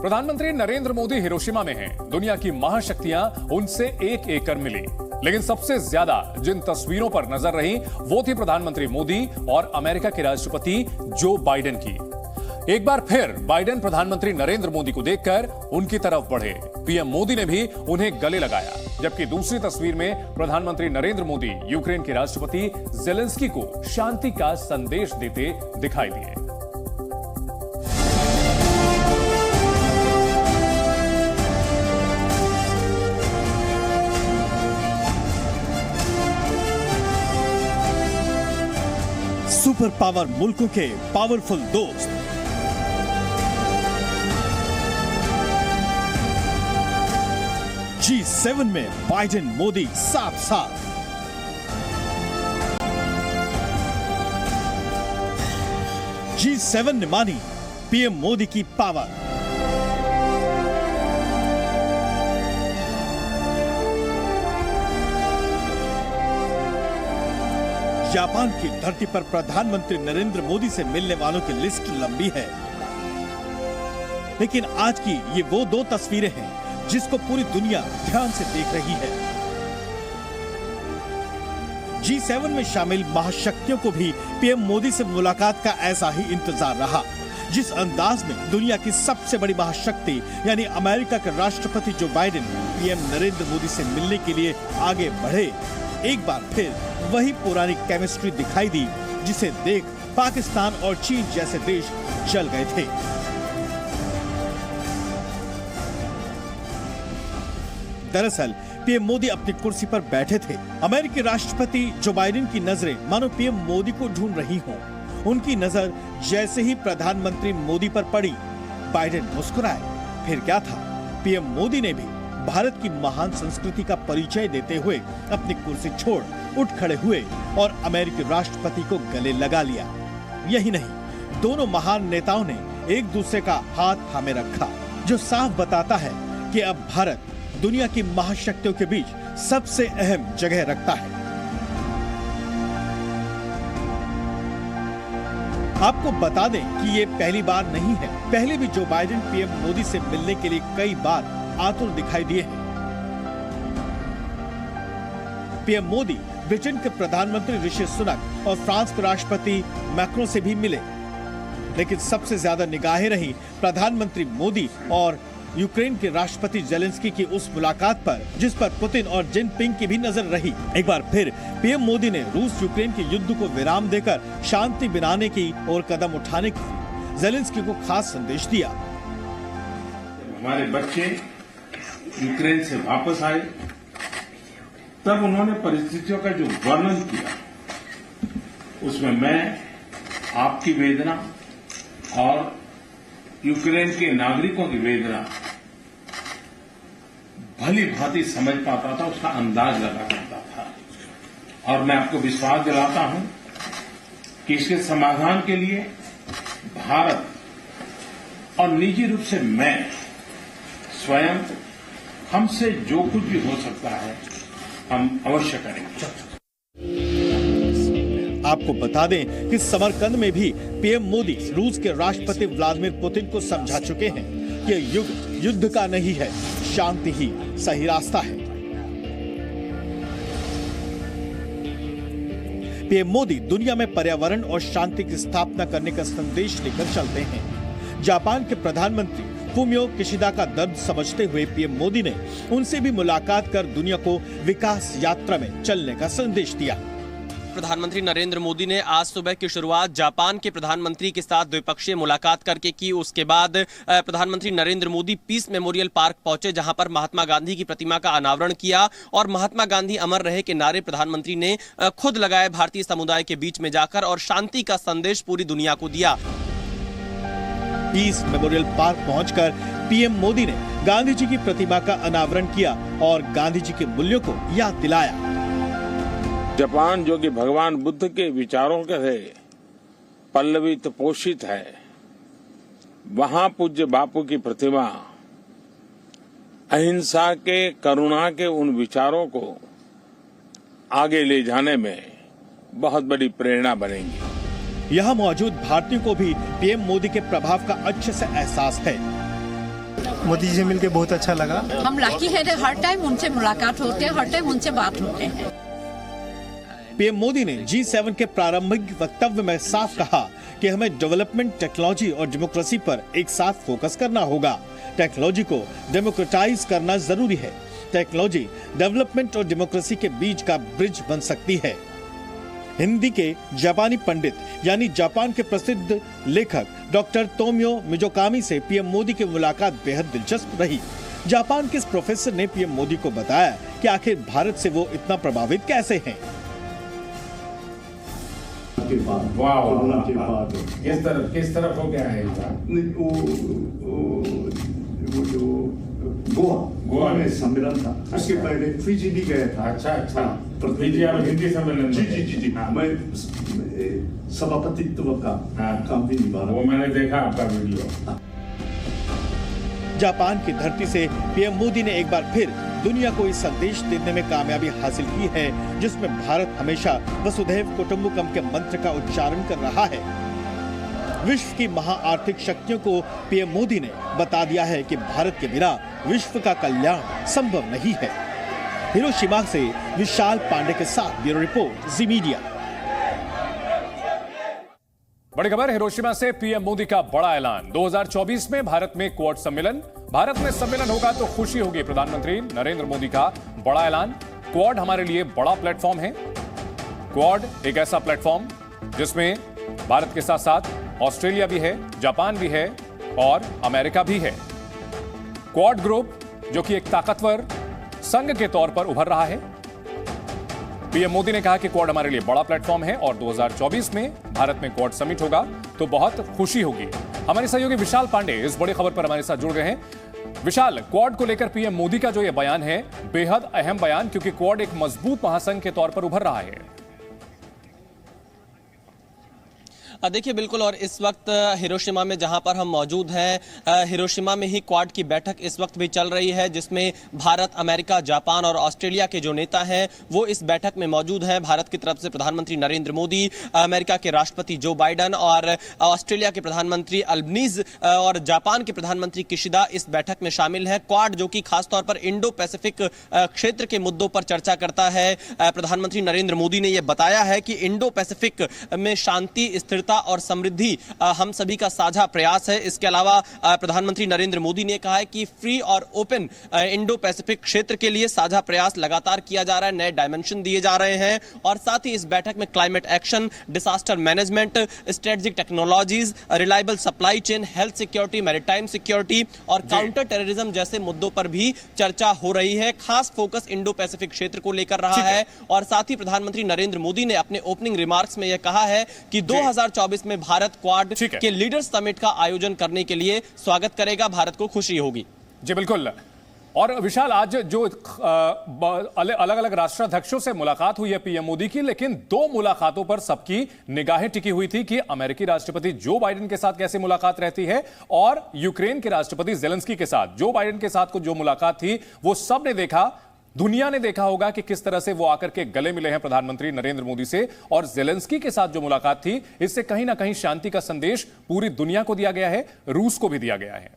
प्रधानमंत्री नरेंद्र मोदी हिरोशिमा में हैं। दुनिया की महाशक्तियां उनसे एक एक कर मिली, लेकिन सबसे ज्यादा जिन तस्वीरों पर नजर रही वो थी प्रधानमंत्री मोदी और अमेरिका के राष्ट्रपति जो बाइडेन की। एक बार फिर बाइडेन प्रधानमंत्री नरेंद्र मोदी को देखकर उनकी तरफ बढ़े। पीएम मोदी ने भी उन्हें गले लगाया, जबकि दूसरी तस्वीर में प्रधानमंत्री नरेंद्र मोदी यूक्रेन के राष्ट्रपति जेलेंस्की को शांति का संदेश देते दिखाई दिए। सुपर पावर मुल्कों के पावरफुल दोस्त, G7 में बाइडेन मोदी साथ साथ। G7 ने मानी पीएम मोदी की पावर। जापान की धरती पर प्रधानमंत्री नरेंद्र मोदी से मिलने वालों की लिस्ट लंबी है, लेकिन आज की ये वो दो तस्वीरें हैं जिसको पूरी दुनिया ध्यान से देख रही है। G7 में शामिल महाशक्तियों को भी पीएम मोदी से मुलाकात का ऐसा ही इंतजार रहा। जिस अंदाज में दुनिया की सबसे बड़ी महाशक्ति यानी अमेरिका के राष्ट्रपति Joe Biden PM Narendra Modi से मिलने के लिए आगे बढ़े, एक बार फिर वही पुरानी केमिस्ट्री दिखाई दी जिसे देख पाकिस्तान और चीन जैसे देश जल गए थे। दरअसल पीएम मोदी अपनी कुर्सी पर बैठे थे। अमेरिकी राष्ट्रपति जो बाइडेन की नजरें मानो पीएम मोदी को ढूंढ रही हों। उनकी नजर जैसे ही प्रधानमंत्री मोदी पर पड़ी, बाइडेन मुस्कुराए। फिर क्या था, पीएम मोदी ने भी भारत की महान संस्कृति का परिचय देते हुए अपनी कुर्सी छोड़ उठ खड़े हुए और अमेरिकी राष्ट्रपति को गले लगा लिया। यही नहीं, दोनों महान नेताओं ने एक दूसरे का हाथ थामे रखा, जो साफ बताता है कि अब भारत दुनिया की महाशक्तियों के बीच सबसे अहम जगह रखता है। आपको बता दें कि ये पहली बार नहीं है। पहले भी जो बाइडेन पीएम मोदी से मिलने के लिए कई बार आतुर दिखाई दिए हैं। पीएम मोदी ब्रिटेन के प्रधानमंत्री ऋषि सुनक और फ्रांस के राष्ट्रपति मैक्रों से भी मिले, लेकिन सबसे ज्यादा निगाहें रही प्रधानमंत्री मोदी और यूक्रेन के राष्ट्रपति जेलेंस्की की उस मुलाकात पर, जिस पर पुतिन और जिनपिंग की भी नजर रही। एक बार फिर पीएम मोदी ने रूस यूक्रेन के युद्ध को विराम देकर शांति बनाने की और कदम उठाने की जेलेंस्की को खास संदेश दिया। हमारे बच्चे यूक्रेन से वापस आए, तब उन्होंने परिस्थितियों का जो वर्णन किया, उसमें मैं आपकी वेदना और यूक्रेन के नागरिकों की वेदना भली भांति समझ पाता था, उसका अंदाज लगा पाता था। और मैं आपको विश्वास दिलाता हूं कि इसके समाधान के लिए भारत और निजी रूप से मैं स्वयं, हमसे जो कुछ भी हो सकता है हम अवश्य करेंगे। आपको बता दें कि समरकंद में भी पीएम मोदी रूस के राष्ट्रपति व्लादिमीर पुतिन को समझा चुके हैं कि युग युद्ध का नहीं है, शांति ही सही रास्ता है। पीएम मोदी दुनिया में पर्यावरण और शांति की स्थापना करने का संदेश लेकर चलते हैं। जापान के प्रधानमंत्री फुमियो किशिदा का दर्द समझते हुए पीएम मोदी ने उनसे भी मुलाकात कर दुनिया को विकास यात्रा में चलने का संदेश दिया। प्रधानमंत्री नरेंद्र मोदी ने आज सुबह की शुरुआत जापान के प्रधानमंत्री के साथ द्विपक्षीय मुलाकात करके की। उसके बाद प्रधानमंत्री Narendra Modi peace memorial park पहुंचे, जहां पर महात्मा गांधी की प्रतिमा का अनावरण किया और महात्मा गांधी अमर रहे के नारे प्रधानमंत्री ने खुद लगाए भारतीय समुदाय के बीच में जाकर और शांति का संदेश पूरी दुनिया को दिया। पीस मेमोरियल पार्क पहुंचकर पीएम मोदी ने गांधी जी की प्रतिमा का अनावरण किया और गांधी जी के मूल्यों को याद दिलाया। जापान जो कि भगवान बुद्ध के विचारों के से पल्लवित पोषित है, वहां पूज्य बापू की प्रतिमा अहिंसा के, करुणा के उन विचारों को आगे ले जाने में बहुत बड़ी प्रेरणा बनेंगी। यहाँ मौजूद भारतीयों को भी पीएम मोदी के प्रभाव का अच्छे से एहसास है। मोदी जी से मिलके बहुत अच्छा लगा। हम लकी हैं, हर टाइम उनसे मुलाकात होते हैं, हर टाइम उनसे बात होते हैं। पीएम मोदी ने G7 के प्रारंभिक वक्तव्य में साफ कहा कि हमें डेवलपमेंट, टेक्नोलॉजी और डेमोक्रेसी पर एक साथ फोकस करना होगा। टेक्नोलॉजी को डेमोक्रेटाइज करना जरूरी है। टेक्नोलॉजी डेवलपमेंट और डेमोक्रेसी के बीच का ब्रिज बन सकती है। हिंदी के जापानी पंडित यानी जापान के प्रसिद्ध लेखक डॉक्टर तोमियो मिजोकामी से पीएम मोदी की मुलाकात बेहद दिलचस्प रही। जापान के इस प्रोफेसर ने पीएम मोदी को बताया कि आखिर भारत से वो इतना प्रभावित कैसे हैं। कोरोना के बाद किस तरफ हो गया है वो जो गोवा में सम्मेलन था, उसके पहले फिजी भी गया था। अच्छा फिजी और हिंदी सम्मेलन। जी मैं सभापतित्व का काम भी निभा रहा हूं। वो मैंने देखा आपका वीडियो। जापान की धरती से पीएम मोदी ने एक बार फिर दुनिया को इस संदेश देने में कामयाबी हासिल की है, जिसमें भारत हमेशा वसुधैव कुटुंबकम के मंत्र का उच्चारण कर रहा है। विश्व की महाआर्थिक शक्तियों को पीएम मोदी ने बता दिया है कि भारत के बिना विश्व का कल्याण संभव नहीं है। हिरोशिमा से विशाल पांडे के साथ ब्यूरो रिपोर्ट, जी मीडिया। बड़ी खबर हिरोशिमा से पीएम मोदी का बड़ा ऐलान। 2024 में भारत में क्वाड सम्मेलन। भारत में सम्मेलन होगा तो खुशी होगी। प्रधानमंत्री नरेंद्र मोदी का बड़ा ऐलान। क्वाड हमारे लिए बड़ा प्लेटफॉर्म है। क्वाड एक ऐसा प्लेटफॉर्म जिसमें भारत के साथ साथ ऑस्ट्रेलिया भी है, जापान भी है और अमेरिका भी है। क्वाड ग्रुप जो कि एक ताकतवर संघ के तौर पर उभर रहा है। पीएम मोदी ने कहा कि क्वाड हमारे लिए बड़ा प्लेटफॉर्म है और 2024 में भारत में क्वाड समिट होगा तो बहुत खुशी होगी। हमारे सहयोगी विशाल पांडे इस बड़ी खबर पर हमारे साथ जुड़ गए हैं। विशाल, क्वाड को लेकर पीएम मोदी का जो यह बयान है बेहद अहम बयान, क्योंकि क्वाड एक मजबूत महासंघ के तौर पर उभर रहा है। देखिए बिल्कुल, और इस वक्त हिरोशिमा में जहां पर हम मौजूद हैं, हिरोशिमा में ही क्वाड की बैठक इस वक्त भी चल रही है, जिसमें भारत, अमेरिका, जापान और ऑस्ट्रेलिया के जो नेता हैं वो इस बैठक में मौजूद हैं। भारत की तरफ से प्रधानमंत्री नरेंद्र मोदी, अमेरिका के राष्ट्रपति जो बाइडन और ऑस्ट्रेलिया के प्रधानमंत्री अल्बनीज और जापान के प्रधानमंत्री किशिदा इस बैठक में शामिल है। क्वाड जो कि खासतौर पर इंडो पैसिफिक क्षेत्र के मुद्दों पर चर्चा करता है। प्रधानमंत्री नरेंद्र मोदी ने यह बताया है कि इंडो पैसिफिक में शांति, स्थिरता और समृद्धि हम सभी का साझा प्रयास है। इसके अलावा प्रधानमंत्री नरेंद्र मोदी ने कहा है कि फ्री और ओपन इंडो पैसिफिक क्षेत्र के लिए साझा प्रयास लगातार किया जा रहा है, नए डायमेंशन दिए जा रहे हैं। और साथ ही इस बैठक में climate action, disaster management, strategic technologies, reliable supply chain, health security, maritime security और काउंटर टेररिज्म जैसे मुद्दों पर भी चर्चा हो रही है। खास फोकस इंडो पैसिफिक क्षेत्र को लेकर रहा है। और साथ ही प्रधानमंत्री नरेंद्र मोदी ने अपने ओपनिंग रिमार्क्स में यह कहा है कि 2024 में भारत क्वाड के लीडर्स समिट का आयोजन करने के लिए स्वागत करेगा। भारत को खुशी होगी। जी बिल्कुल। और विशाल, आज जो अलग अलग राष्ट्राध्यक्षों से मुलाकात हुई है पीएम मोदी की, लेकिन दो मुलाकातों पर सबकी निगाहें टिकी हुई थी कि अमेरिकी राष्ट्रपति जो बाइडेन के साथ कैसे मुलाकात रहती है और यूक्रेन के राष्ट्रपति जेलेंस्की के साथ जो बाइडेन के साथ जो मुलाकात थी वो सबने देखा। दुनिया ने देखा होगा कि किस तरह से वो आकर के गले मिले हैं प्रधानमंत्री नरेंद्र मोदी से। और जेलेंस्की के साथ जो मुलाकात थी, इससे कहीं ना कहीं शांति का संदेश पूरी दुनिया को दिया गया है, रूस को भी दिया गया है।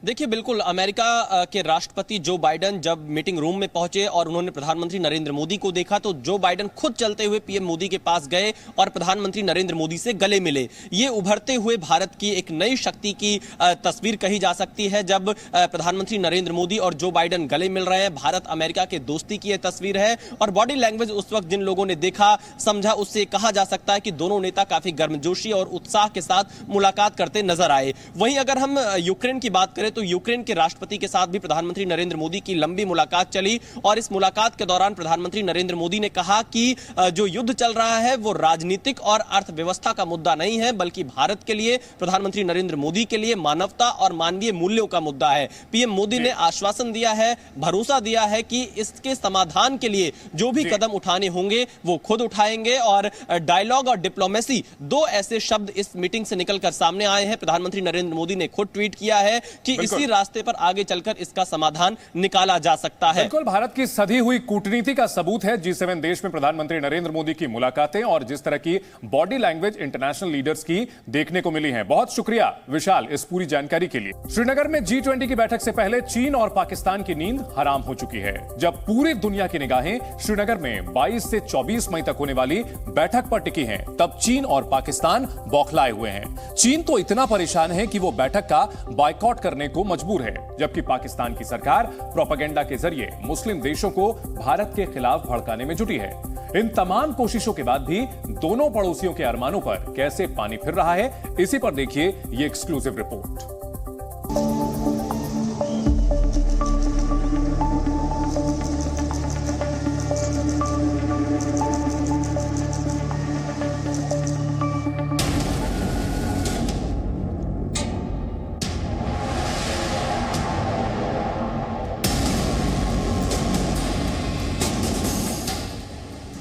देखिए बिल्कुल, अमेरिका के राष्ट्रपति जो बाइडेन जब मीटिंग रूम में पहुंचे और उन्होंने प्रधानमंत्री नरेंद्र मोदी को देखा तो जो बाइडेन खुद चलते हुए पीएम मोदी के पास गए और प्रधानमंत्री नरेंद्र मोदी से गले मिले। ये उभरते हुए भारत की एक नई शक्ति की तस्वीर कही जा सकती है। जब प्रधानमंत्री नरेंद्र मोदी और जो बाइडेन गले मिल रहे हैं, भारत अमेरिका के दोस्ती की यह तस्वीर है। और बॉडी लैंग्वेज उस वक्त जिन लोगों ने देखा समझा, उससे कहा जा सकता है कि दोनों नेता काफी गर्मजोशी और उत्साह के साथ मुलाकात करते नजर आए। वहीं अगर हम यूक्रेन की बात करें तो यूक्रेन के राष्ट्रपति के साथ भी प्रधानमंत्री नरेंद्र मोदी की लंबी मुलाकात चली। और इस मुलाकात के दौरान प्रधानमंत्री नरेंद्र मोदी ने कहा कि जो युद्ध चल रहा है वो राजनीतिक और अर्थव्यवस्था का मुद्दा नहीं है, बल्कि भारत के लिए, प्रधानमंत्री नरेंद्र मोदी के लिए मानवता और मानवीय मूल्यों का मुद्दा है। पीएम मोदी ने आश्वासन दिया है, भरोसा दिया है कि इसके समाधान के लिए जो भी कदम उठाने होंगे वो खुद उठाएंगे। और डायलॉग और डिप्लोमेसी, दो ऐसे शब्द इस मीटिंग से निकलकर सामने आए हैं। प्रधानमंत्री नरेंद्र मोदी ने खुद ट्वीट किया है कि इसी रास्ते पर आगे चलकर इसका समाधान निकाला जा सकता है। बिल्कुल, भारत की सधी हुई कूटनीति का सबूत है G7 देश में प्रधानमंत्री नरेंद्र मोदी की मुलाकातें और जिस तरह की बॉडी लैंग्वेज इंटरनेशनल लीडर्स की देखने को मिली है। बहुत शुक्रिया विशाल इस पूरी जानकारी के लिए। श्रीनगर में G20 की बैठक से पहले चीन और पाकिस्तान की नींद हराम हो चुकी है। जब पूरी दुनिया की निगाहें श्रीनगर में 22 से 24 मई तक होने वाली बैठक पर टिकी हैं, तब चीन और पाकिस्तान बौखलाए हुए हैं। चीन तो इतना परेशान है कि वो बैठक का बायकॉट करने को मजबूर है, जबकि पाकिस्तान की सरकार प्रोपेगेंडा के जरिए मुस्लिम देशों को भारत के खिलाफ भड़काने में जुटी है। इन तमाम कोशिशों के बाद भी दोनों पड़ोसियों के अरमानों पर कैसे पानी फिर रहा है, इसी पर देखिए ये एक्सक्लूसिव रिपोर्ट।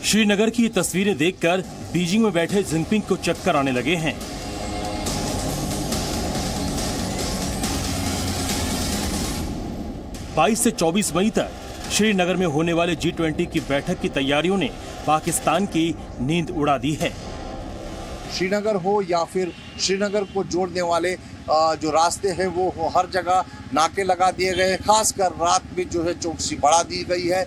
श्रीनगर की ये तस्वीरें देखकर बीजिंग में बैठे जिनपिंग को चक्कर आने लगे हैं। बाईस से 24 मई तक श्रीनगर में होने वाले G20 की बैठक की तैयारियों ने पाकिस्तान की नींद उड़ा दी है। श्रीनगर हो या फिर श्रीनगर को जोड़ने वाले जो रास्ते हैं वो हर जगह नाके लगा दिए गए हैं। खासकर रात में जो है चौकसी बढ़ा दी गई है।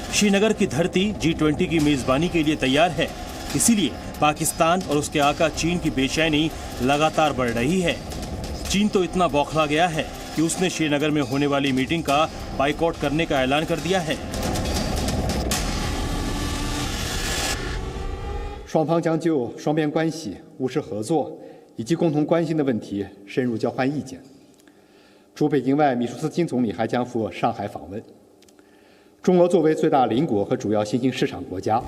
श्रीनगर की धरती G20 की मेजबानी के लिए तैयार है, इसीलिए पाकिस्तान और उसके आका चीन की बेचैनी लगातार बढ़ रही है। चीन तो इतना बौखला गया है कि उसने श्रीनगर में होने वाली मीटिंग का बाइकआउट करने का ऐलान कर दिया है। 双方将就双边关系、务实合作以及共同关心的问题深入交换意见。驻北京外秘书司金总理还将赴上海访问。中俄作为最大邻国和主要新兴市场国家，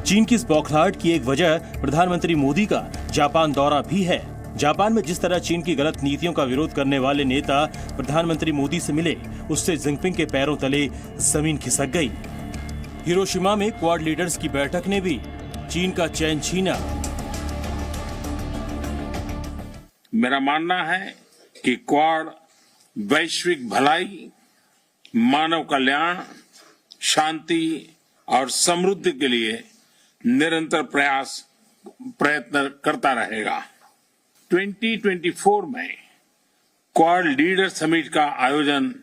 चीन की इस बौखलाहट की एक वजह प्रधानमंत्री मोदी का जापान दौरा भी है। जापान में जिस तरह चीन की गलत नीतियों का विरोध करने वाले नेता प्रधानमंत्री मोदी से मिले, उससे जिनपिंग के पैरों तले जमीन खिसक गई। हिरोशिमा में क्वाड लीडर्स की बैठक ने भी चीन का चैन छीना। मेरा मानना है कि क्वाड वैश्विक भलाई, मानव कल्याण, शांति और समृद्धि के लिए निरंतर प्रयत्न करता रहेगा। 2024 में क्वाड लीडर समिट का आयोजन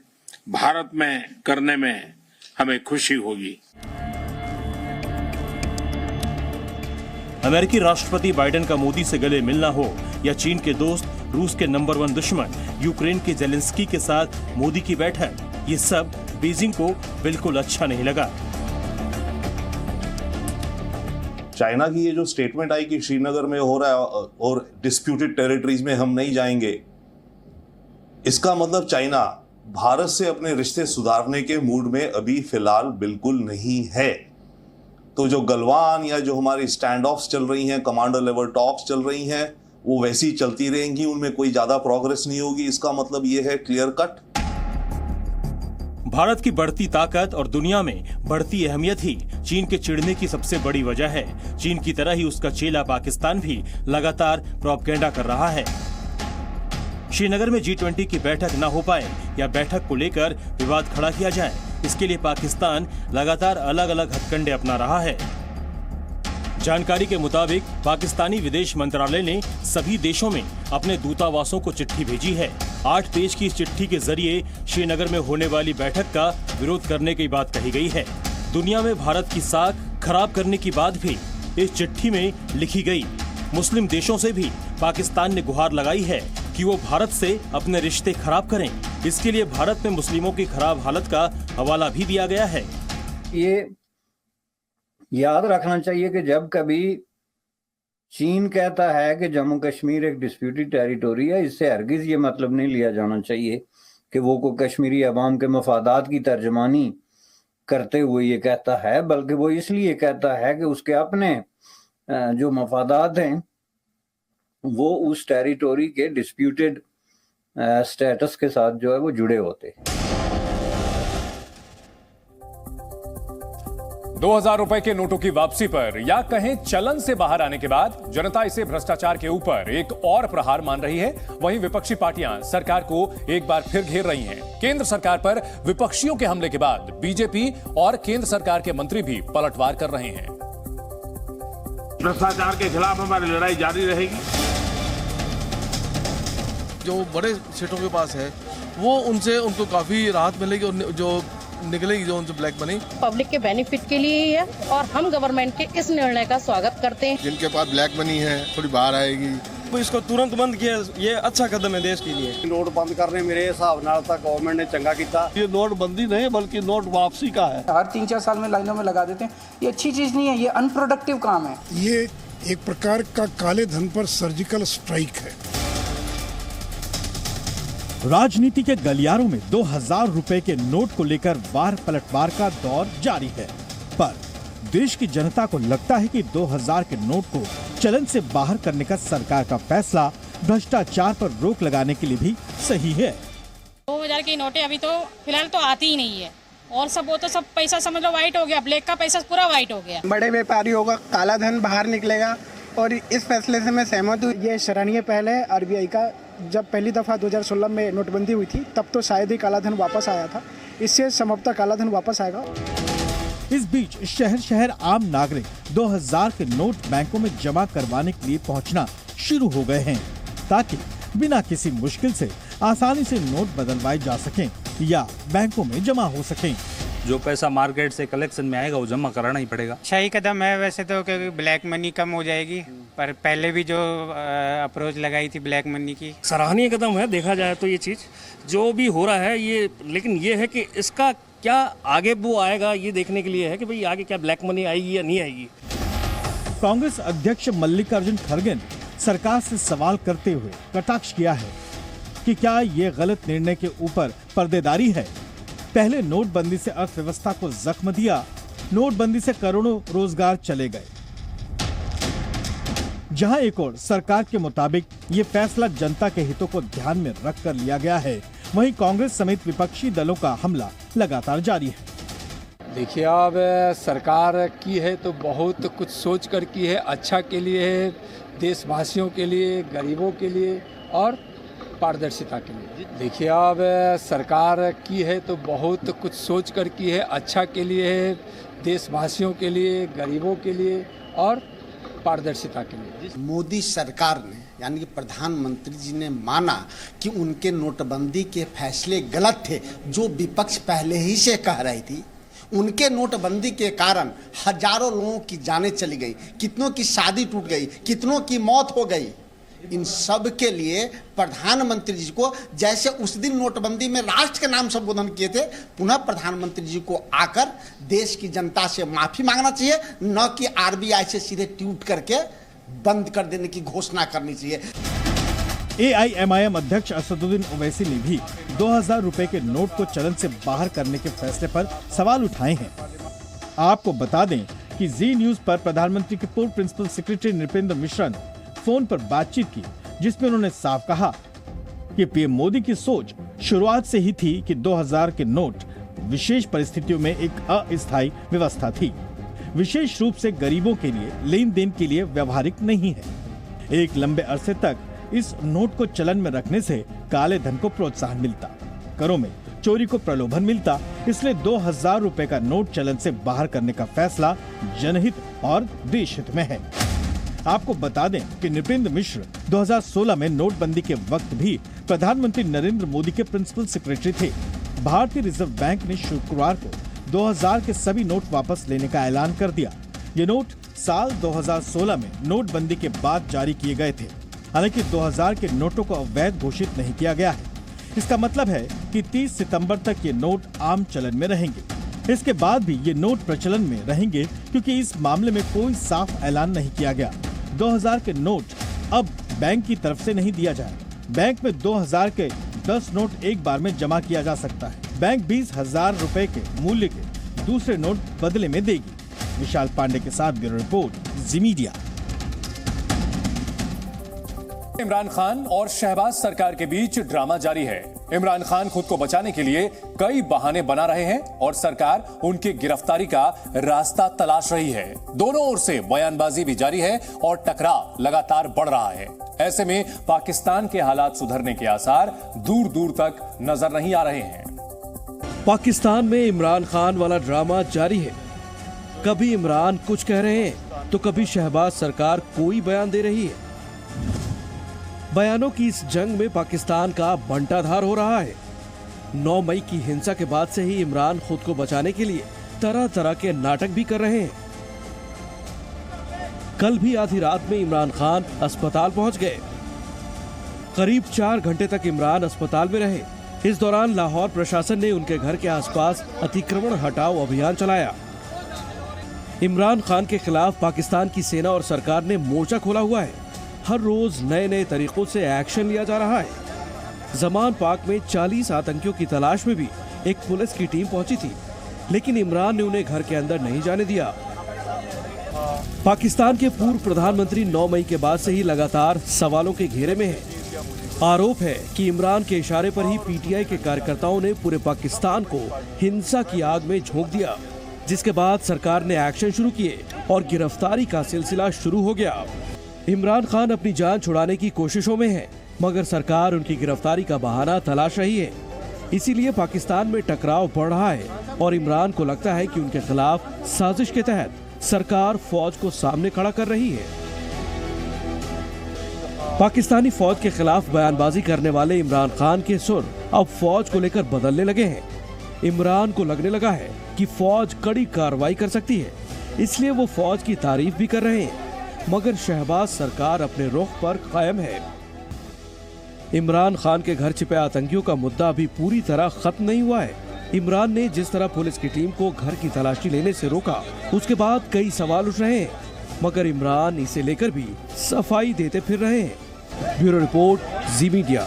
भारत में करने में हमें खुशी होगी। अमेरिकी राष्ट्रपति बाइडेन का मोदी से गले मिलना हो या चीन के दोस्त रूस के नंबर 1 दुश्मन यूक्रेन के जेलेंस्की के साथ मोदी की बैठक, ये सब बीजिंग को बिल्कुल अच्छा नहीं लगा। चाइना की ये जो स्टेटमेंट आई कि श्रीनगर में हो रहा है और डिस्प्यूटेड टेरिटरीज में हम नहीं जाएंगे, इसका मतलब चाइना भारत से अपने रिश्ते सुधारने के मूड में अभी फिलहाल बिल्कुल नहीं है। तो जो गलवान या जो हमारी स्टैंड ऑफ्स चल रही हैं, कमांडर लेवल टॉक्स चल रही हैं, वो वैसी चलती रहेंगी, उनमें कोई ज्यादा प्रोग्रेस नहीं होगी। इसका मतलब ये है क्लियर कट, भारत की बढ़ती ताकत और दुनिया में बढ़ती अहमियत ही चीन के चिढ़ने की सबसे बड़ी वजह है। चीन की तरह ही उसका चेला पाकिस्तान भी लगातार प्रोपेगेंडा कर रहा है। श्रीनगर में G20 की बैठक न हो पाए या बैठक को लेकर विवाद खड़ा किया जाए, इसके लिए पाकिस्तान लगातार अलग अलग हथकंडे अपना रहा है। जानकारी के मुताबिक पाकिस्तानी विदेश मंत्रालय ने सभी देशों में अपने दूतावासों को चिट्ठी भेजी है। 8 पेज की इस चिट्ठी के जरिए श्रीनगर में होने वाली बैठक का विरोध करने की बात कही गई है। दुनिया में भारत की साख खराब करने की बात भी इस चिट्ठी में लिखी गई। मुस्लिम देशों से भी पाकिस्तान ने गुहार लगाई है कि वो भारत से अपने रिश्ते खराब करें। इसके लिए भारत में मुस्लिमों की खराब हालत का हवाला भी दिया गया है। ये याद रखना चाहिए कि जब कभी चीन कहता है कि जम्मू कश्मीर एक डिस्प्यूटेड टेरिटोरी है, इससे हरगिज ये मतलब नहीं लिया जाना चाहिए कि वो को कश्मीरी अवाम के मफादात की तर्जमानी करते हुए ये कहता है, बल्कि वो इसलिए कहता है कि उसके अपने जो मफादात हैं वो उस टेरिटोरी के डिस्प्यूटेड स्टेटस के साथ जो है वो जुड़े होते हैं। 2000 रुपए के नोटों की वापसी पर या कहें चलन से बाहर आने के बाद जनता इसे भ्रष्टाचार के ऊपर एक और प्रहार मान रही है। वहीं विपक्षी पार्टियां सरकार को एक बार फिर घेर रही हैं। केंद्र सरकार पर विपक्षियों के हमले के बाद बीजेपी और केंद्र सरकार के मंत्री भी पलटवार कर रहे हैं। भ्रष्टाचार के खिलाफ हमारी लड़ाई जारी रहेगी। जो बड़े सेठों के पास है वो उनको काफी राहत मिलेगी और जो निकलेगी जो उनसे ब्लैक मनी पब्लिक के बेनिफिट के लिए ही है और हम गवर्नमेंट के इस निर्णय का स्वागत करते हैं। जिनके पास ब्लैक मनी है थोड़ी बाहर आएगी। तो इसको तुरंत बंद किया, ये अच्छा कदम है देश के लिए। नोट बंद करने मेरे हिसाब नाल तक गवर्नमेंट ने चंगा किया। ये नोट बंदी नहीं बल्कि नोट वापसी का है। हर 3-4 साल में लाइनों में लगा देते हैं, ये अच्छी चीज नहीं है, ये अनप्रोडक्टिव काम है। ये एक प्रकार का काले धन पर सर्जिकल स्ट्राइक है। राजनीति के गलियारों में 2000 रुपए के नोट को लेकर वार पलटवार का दौर जारी है, पर देश की जनता को लगता है कि 2000 के नोट को चलन से बाहर करने का सरकार का फैसला भ्रष्टाचार पर रोक लगाने के लिए भी सही है। 2000 की नोटें अभी तो फिलहाल तो आती ही नहीं है और सब वो तो सब पैसा समझ लो वाइट हो गया, ब्लैक का पैसा पूरा वाइट हो गया। बड़े व्यापारियों का काला धन बाहर निकलेगा और इस फैसले से मैं सहमत हूँ। ये सराहनीय पहल है आरबीआई का। जब पहली दफा 2016 में नोटबंदी हुई थी तब तो शायद ही काला धन वापस आया था, इससे संभवतः काला धन वापस आएगा। इस बीच शहर शहर आम नागरिक 2000 के नोट बैंकों में जमा करवाने के लिए पहुंचना शुरू हो गए हैं, ताकि बिना किसी मुश्किल से आसानी से नोट बदलवाए जा सकें या बैंकों में जमा हो सकें। जो पैसा मार्केट से कलेक्शन में आएगा वो जमा कराना ही पड़ेगा। सही कदम है वैसे तो, क्योंकि ब्लैक मनी कम हो जाएगी, पर पहले भी जो अप्रोच लगाई थी ब्लैक मनी की, सराहनीय कदम है देखा जाए तो ये चीज़ जो भी हो रहा है ये। लेकिन ये है कि इसका क्या आगे वो आएगा ये देखने के लिए है कि भाई आगे क्या ब्लैक मनी आएगी या नहीं आएगी। कांग्रेस अध्यक्ष मल्लिकार्जुन खड़गे ने सरकार से सवाल करते हुए कटाक्ष किया है कि क्या ये गलत निर्णय के ऊपर पर्देदारी है। पहले नोटबंदी से अर्थव्यवस्था को जख्म दिया, नोटबंदी से करोड़ों रोजगार चले गए। जहां एक और सरकार के मुताबिक ये फैसला जनता के हितों को ध्यान में रखकर लिया गया है, वहीं कांग्रेस समेत विपक्षी दलों का हमला लगातार जारी है। देखिए, अब सरकार की है तो बहुत कुछ सोच कर की है, अच्छा के लिए है, देशवासियों के लिए, गरीबों के लिए और पारदर्शिता के लिए। देखिए, अब सरकार की है तो बहुत कुछ सोच कर की है, अच्छा के लिए है, देशवासियों के लिए, गरीबों के लिए और पारदर्शिता के लिए। मोदी सरकार ने यानी कि प्रधानमंत्री जी ने माना कि उनके नोटबंदी के फैसले गलत थे, जो विपक्ष पहले ही से कह रही थी। उनके नोटबंदी के कारण हजारों लोगों की जानें चली गई, कितनों की शादी टूट गई, कितनों की मौत हो गई। इन सब के लिए प्रधानमंत्री जी को, जैसे उस दिन नोटबंदी में राष्ट्र के नाम संबोधन किए थे, पुनः प्रधानमंत्री जी को आकर देश की जनता से माफी मांगना चाहिए, न कि आरबीआई से सीधे ट्वीट करके बंद कर देने की घोषणा करनी चाहिए। एआईएमआईएम अध्यक्ष असदुद्दीन ओवैसी ने भी 2000 रुपए के नोट को चलन से बाहर करने के फैसले पर सवाल उठाए हैं। आपको बता दें कि जी न्यूज पर प्रधानमंत्री के पूर्व प्रिंसिपल सेक्रेटरी नृपेंद्र मिश्रा ने फोन पर बातचीत की, जिसमें उन्होंने साफ कहा कि पीएम मोदी की सोच शुरुआत से ही थी कि 2000 के नोट विशेष परिस्थितियों में एक अस्थायी व्यवस्था थी, विशेष रूप से गरीबों के लिए, लेन देन के लिए व्यवहारिक नहीं है। एक लंबे अरसे तक इस नोट को चलन में रखने से काले धन को प्रोत्साहन मिलता, करों में चोरी को प्रलोभन मिलता, इसलिए 2000 रुपए का नोट चलन से बाहर करने का फैसला जनहित और देश हित में है। आपको बता दें कि नृपेंद्र मिश्र 2016 में नोटबंदी के वक्त भी प्रधानमंत्री नरेंद्र मोदी के प्रिंसिपल सेक्रेटरी थे। भारतीय रिजर्व बैंक ने शुक्रवार को 2000 के सभी नोट वापस लेने का ऐलान कर दिया। ये नोट साल 2016 में नोटबंदी के बाद जारी किए गए थे। हालांकि 2000 के नोटों को अवैध घोषित नहीं किया गया है। इसका मतलब है कि 30 सितंबर तक ये नोट आम चलन में रहेंगे। इसके बाद भी ये नोट प्रचलन में रहेंगे, क्योंकि इस मामले में कोई साफ ऐलान नहीं किया गया। 2000 के नोट अब बैंक की तरफ से नहीं दिया जाए। बैंक में 2000 के 10 नोट एक बार में जमा किया जा सकता है। बैंक 20,000 रुपए के मूल्य के दूसरे नोट बदले में देगी। विशाल पांडे के साथ ब्यूरो रिपोर्ट, जी मीडिया। इमरान खान और शहबाज सरकार के बीच ड्रामा जारी है। इमरान खान खुद को बचाने के लिए कई बहाने बना रहे हैं और सरकार उनकी गिरफ्तारी का रास्ता तलाश रही है। दोनों ओर से बयानबाजी भी जारी है और टकराव लगातार बढ़ रहा है। ऐसे में पाकिस्तान के हालात सुधरने के आसार दूर दूर तक नजर नहीं आ रहे हैं। पाकिस्तान में इमरान खान वाला ड्रामा जारी है। कभी इमरान कुछ कह रहे हैं तो कभी शहबाज सरकार कोई बयान दे रही है। बयानों की इस जंग में पाकिस्तान का बंटाधार हो रहा है। 9 मई की हिंसा के बाद से ही इमरान खुद को बचाने के लिए तरह तरह के नाटक भी कर रहे हैं। कल भी आधी रात में इमरान खान अस्पताल पहुंच गए। करीब 4 घंटे तक इमरान अस्पताल में रहे। इस दौरान लाहौर प्रशासन ने उनके घर के आसपास अतिक्रमण हटाओ अभियान चलाया। इमरान खान के खिलाफ पाकिस्तान की सेना और सरकार ने मोर्चा खोला हुआ है। हर रोज नए नए तरीकों से एक्शन लिया जा रहा है। जमान पाक में 40 आतंकियों की तलाश में भी एक पुलिस की टीम पहुंची थी, लेकिन इमरान ने उन्हें घर के अंदर नहीं जाने दिया। पाकिस्तान के पूर्व प्रधानमंत्री 9 मई के बाद से ही लगातार सवालों के घेरे में है। आरोप है कि इमरान के इशारे पर ही पीटीआई के कार्यकर्ताओं ने पूरे पाकिस्तान को हिंसा की आग में झोंक दिया, जिसके बाद सरकार ने एक्शन शुरू किए और गिरफ्तारी का सिलसिला शुरू हो गया। इमरान खान अपनी जान छुड़ाने की कोशिशों में है, मगर सरकार उनकी गिरफ्तारी का बहाना तलाश रही है। इसीलिए पाकिस्तान में टकराव बढ़ रहा है और इमरान को लगता है कि उनके खिलाफ साजिश के तहत सरकार फौज को सामने खड़ा कर रही है। पाकिस्तानी फौज के खिलाफ बयानबाजी करने वाले इमरान खान के सुर अब फौज को लेकर बदलने लगे हैं। इमरान को लगने लगा है कि फौज कड़ी कार्रवाई कर सकती है, इसलिए वो फौज की तारीफ भी कर रहे हैं, मगर शहबाज सरकार अपने रुख पर कायम है। इमरान खान के घर छिपे आतंकियों का मुद्दा अभी पूरी तरह खत्म नहीं हुआ है। इमरान ने जिस तरह पुलिस की टीम को घर की तलाशी लेने से रोका, उसके बाद कई सवाल उठ रहे हैं, मगर इमरान इसे लेकर भी सफाई देते फिर रहे हैं। ब्यूरो रिपोर्ट, जी मीडिया।